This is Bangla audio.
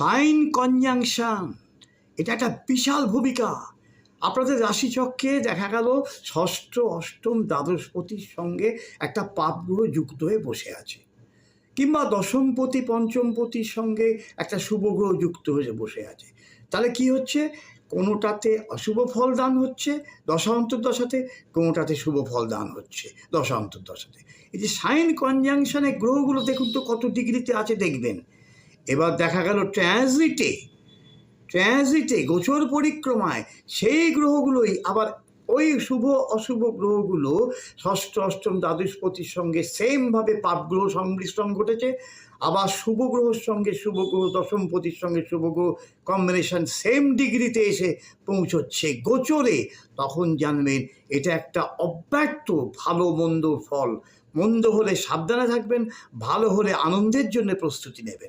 সাইন কনজাংশন, এটা একটা বিশাল ভূমিকা। আপনাদের রাশিচক্রে দেখা গেল ষষ্ঠ, অষ্টম, দ্বাদশপতির সঙ্গে একটা পাপগ্রহ যুক্ত হয়ে বসে আছে, কিংবা দশমপতি পঞ্চমপতির সঙ্গে একটা শুভগ্রহ যুক্ত হয়ে বসে আছে। তাহলে কি হচ্ছে, কোনোটাতে অশুভ ফল দান হচ্ছে দশা অন্তর্দশাতে, কোনোটাতে শুভ ফল দান হচ্ছে দশা অন্তর্দশাতে। এই যে সাইন কনজাংশনের গ্রহগুলো দেখুন তো কত ডিগ্রিতে আছে দেখবেন। এবার দেখা গেল ট্রানজিটে গোচর পরিক্রমায় সেই গ্রহগুলোই আবার ওই শুভ অশুভ গ্রহগুলো ষষ্ঠ, অষ্টম, দ্বাদশপতির সঙ্গে সেমভাবে পাপগ্রহ সংমিশ্রণ ঘটেছে। আবার শুভ গ্রহের সঙ্গে শুভ গ্রহ, দশমপতির সঙ্গে শুভ গ্রহ কম্বিনেশন সেম ডিগ্রিতে এসে পৌঁছচ্ছে গোচরে। তখন জানবেন এটা একটা অব্যক্ত ভালো মন্দ ফল। মন্দ হলে সাবধানে থাকবেন, ভালো হলে আনন্দের জন্য প্রস্তুতি নেবেন।